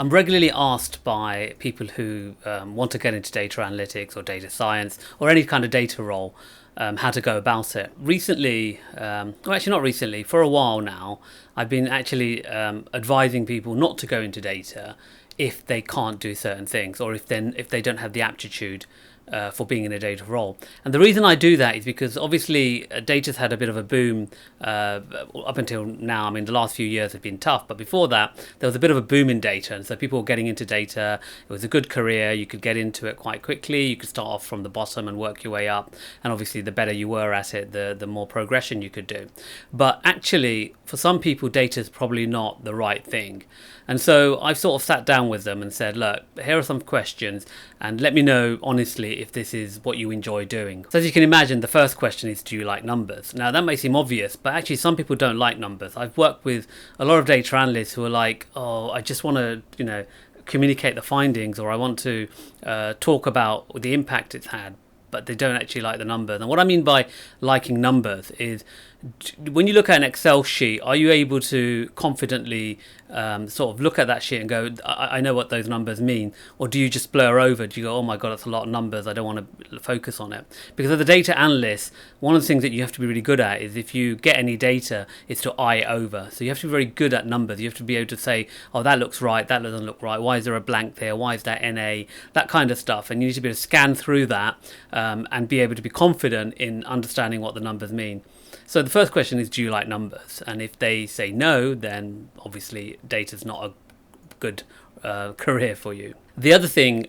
I'm regularly asked by people who want to get into data analytics or data science or any kind of data role how to go about it. Recently, well, actually not recently, for a while now, I've been actually advising people not to go into data if they can't do certain things or if they don't have the aptitude for being in a data role. And the reason I do that is because obviously data's had a bit of a boom up until now. I mean, the last few years have been tough, but before that, there was a bit of a boom in data. And so people were getting into data. It was a good career. You could get into it quite quickly. You could start off from the bottom and work your way up. And obviously, the better you were at it, the more progression you could do. But actually, for some people, data is probably not the right thing. And so I've sort of sat down with them and said, look, here are some questions and let me know honestly if this is what you enjoy doing. So as you can imagine, the first question is, do you like numbers? Now that may seem obvious, but actually some people don't like numbers. I've worked with a lot of data analysts who are like, oh, I just want to, communicate the findings, or I want to talk about the impact it's had, but they don't actually like the numbers. And what I mean by liking numbers is, when you look at an Excel sheet, are you able to confidently sort of look at that sheet and go, I know what those numbers mean? Or do you just blur over? Do you go, oh my God, that's a lot of numbers, I don't want to focus on it? Because as a data analyst, one of the things that you have to be really good at is if you get any data, is to eye it over. So you have to be very good at numbers. You have to be able to say, oh, that looks right, that doesn't look right. Why is there a blank there? Why is that NA? That kind of stuff. And you need to be able to scan through that and be able to be confident in understanding what the numbers mean. So the first question is, do you like numbers? And if they say no, then obviously data's not a good career for you. The other thing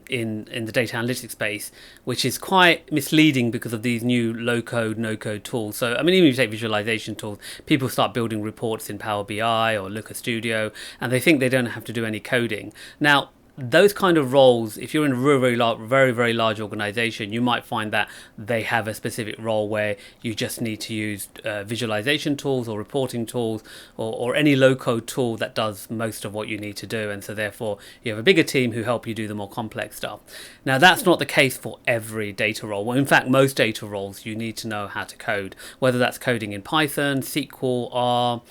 in the data analytics space, which is quite misleading because of these new low-code, no-code tools. So, I mean, even if you take visualization tools, people start building reports in Power BI or Looker Studio, and they think they don't have to do any coding. Now, those kind of roles, if you're in a very large organization, you might find that they have a specific role where you just need to use visualization tools or reporting tools or any low-code tool that does most of what you need to do. And so therefore you have a bigger team who help you do the more complex stuff. Now that's not the case for every data role. Well, in fact, most data roles you need to know how to code, whether that's coding in Python, SQL, R,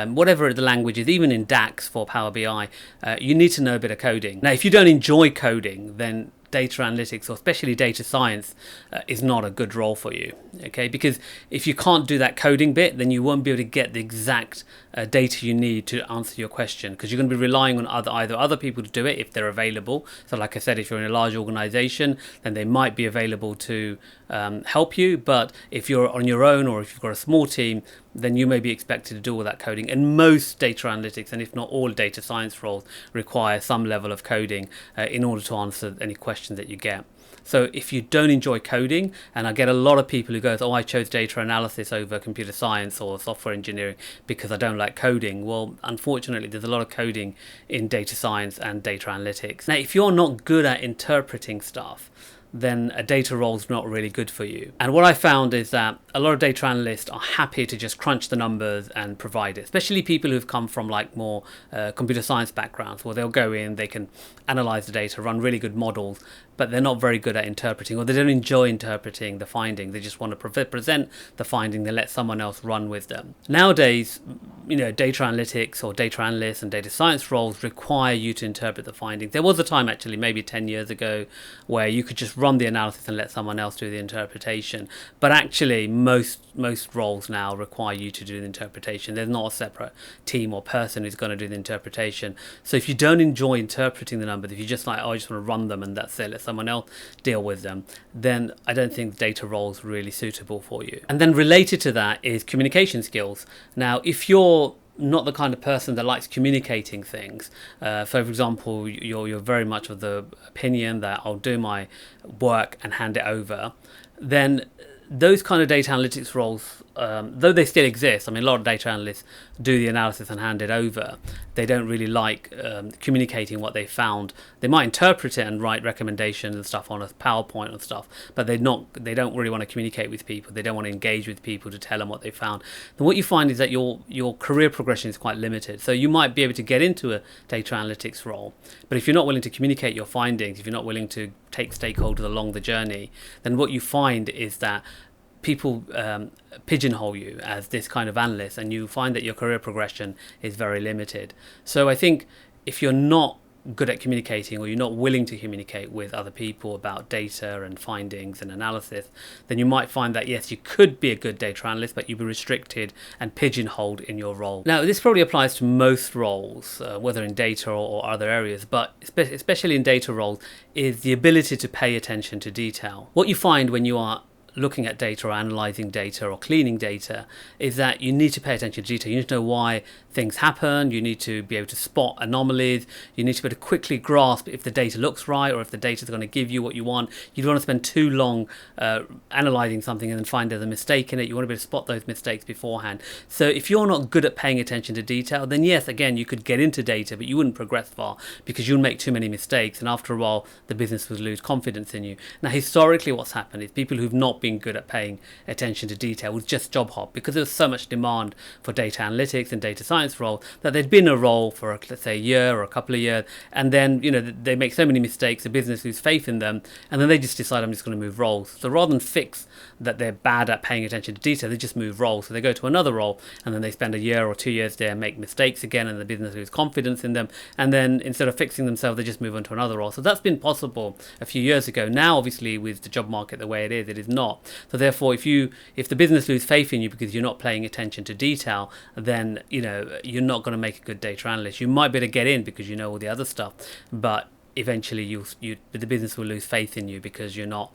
whatever the language is, even in DAX for Power BI, you need to know a bit of coding. Now, if you don't enjoy coding, then data analytics, or especially data science, is not a good role for you. Okay, because if you can't do that coding bit, then you won't be able to get the exact data you need to answer your question, because you're going to be relying on either other people to do it if they're available. So like I said, if you're in a large organization, then they might be available to help you, but if you're on your own or if you've got a small team, then you may be expected to do all that coding. And most data analytics, and if not all data science roles, require some level of coding in order to answer any questions that you get. So if you don't enjoy coding, and I get a lot of people who go, oh, I chose data analysis over computer science or software engineering because I don't like coding. Well, unfortunately, there's a lot of coding in data science and data analytics. Now, if you're not good at interpreting stuff, then a data role is not really good for you. And what I found is that a lot of data analysts are happy to just crunch the numbers and provide it, especially people who've come from like more computer science backgrounds, where they'll go in, they can analyze the data, run really good models, but they're not very good at interpreting, or they don't enjoy interpreting the finding. They just want to present the finding, they let someone else run with them. Nowadays, data analytics or data analysts and data science roles require you to interpret the findings. There was a time, actually, maybe 10 years ago, where you could just run the analysis and let someone else do the interpretation. But actually, most roles now require you to do the interpretation. There's not a separate team or person who's going to do the interpretation. So if you don't enjoy interpreting the numbers, if you're just like, oh, I just want to run them and that's it, let someone else deal with them, then I don't think the data role is really suitable for you. And then related to that is communication skills. Now, if you're not the kind of person that likes communicating things, so for example, you're very much of the opinion that I'll do my work and hand it over, then those kind of data analytics roles, though they still exist, I mean, a lot of data analysts do the analysis and hand it over. They don't really like communicating what they found. They might interpret it and write recommendations and stuff on a PowerPoint and stuff, but they don't really want to communicate with people. They don't want to engage with people to tell them what they found. And what you find is that your career progression is quite limited. So you might be able to get into a data analytics role, but if you're not willing to communicate your findings, if you're not willing to take stakeholders along the journey, then what you find is that people pigeonhole you as this kind of analyst, and you find that your career progression is very limited. So I think if you're not good at communicating, or you're not willing to communicate with other people about data and findings and analysis, then you might find that yes, you could be a good data analyst, but you'll be restricted and pigeonholed in your role. Now, this probably applies to most roles, whether in data or other areas, but especially in data roles, is the ability to pay attention to detail. What you find when you are looking at data or analyzing data or cleaning data is that you need to pay attention to detail. You need to know why things happen. You need to be able to spot anomalies. You need to be able to quickly grasp if the data looks right or if the data is going to give you what you want. You don't want to spend too long analyzing something and then find there's a mistake in it. You want to be able to spot those mistakes beforehand. So if you're not good at paying attention to detail, then yes, again, you could get into data, but you wouldn't progress far because you'll make too many mistakes. And after a while, the business will lose confidence in you. Now, historically, what's happened is people who've not been good at paying attention to detail would just job hop because there was so much demand for data analytics and data science role that they'd been in a role for, let's say, a year or a couple of years, and then they make so many mistakes, the business loses faith in them, and then they just decide, I'm just going to move roles. So rather than fix that they're bad at paying attention to detail, they just move roles. So they go to another role, and then they spend a year or 2 years there and make mistakes again, and the business loses confidence in them, and then instead of fixing themselves, they just move on to another role. So that's been possible a few years ago. Now, obviously, with the job market the way it is not. So therefore, if the business loses faith in you because you're not paying attention to detail, then you're not going to make a good data analyst. You might be able to get in because you know all the other stuff, but eventually the business will lose faith in you because you're not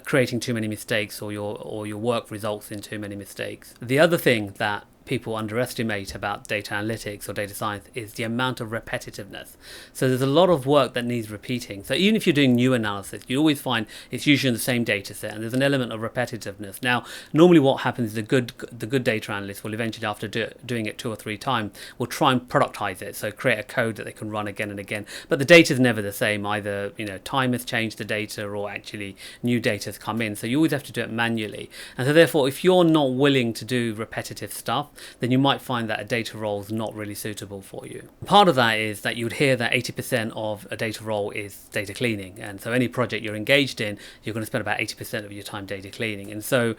creating too many mistakes, or your work results in too many mistakes. The other thing that people underestimate about data analytics or data science is the amount of repetitiveness. So there's a lot of work that needs repeating. So even if you're doing new analysis, you always find it's usually in the same data set, and there's an element of repetitiveness. Now, normally what happens is the good data analyst will eventually, after doing it 2 or 3 times, will try and productize it, so create a code that they can run again and again. But the data is never the same. Either time has changed the data, or actually new data has come in. So you always have to do it manually. And so therefore, if you're not willing to do repetitive stuff, then you might find that a data role is not really suitable for you. Part of that is that you would hear that 80% of a data role is data cleaning. And so any project you're engaged in, you're going to spend about 80% of your time data cleaning. And so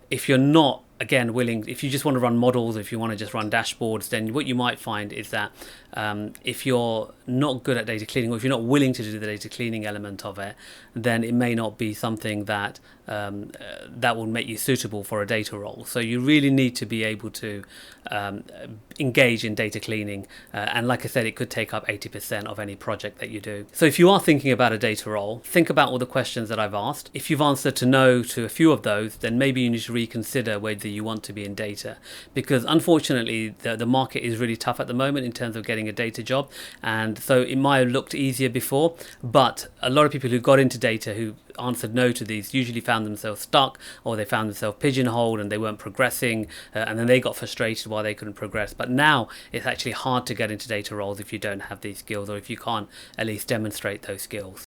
if you're not, again, willing, if you just want to run models, if you want to just run dashboards, then what you might find is that if you're not good at data cleaning, or if you're not willing to do the data cleaning element of it, then it may not be something that that will make you suitable for a data role. So you really need to be able to engage in data cleaning, and like I said, it could take up 80% of any project that you do. So if you are thinking about a data role, think about all the questions that I've asked. If you've answered to no to a few of those, then maybe you need to reconsider whether you want to be in data, because unfortunately the market is really tough at the moment in terms of getting a data job. And so it might have looked easier before, but a lot of people who got into data who answered no to these usually found themselves stuck, or they found themselves pigeonholed and they weren't progressing, and then they got frustrated why they couldn't progress. But now it's actually hard to get into data roles if you don't have these skills, or if you can't at least demonstrate those skills.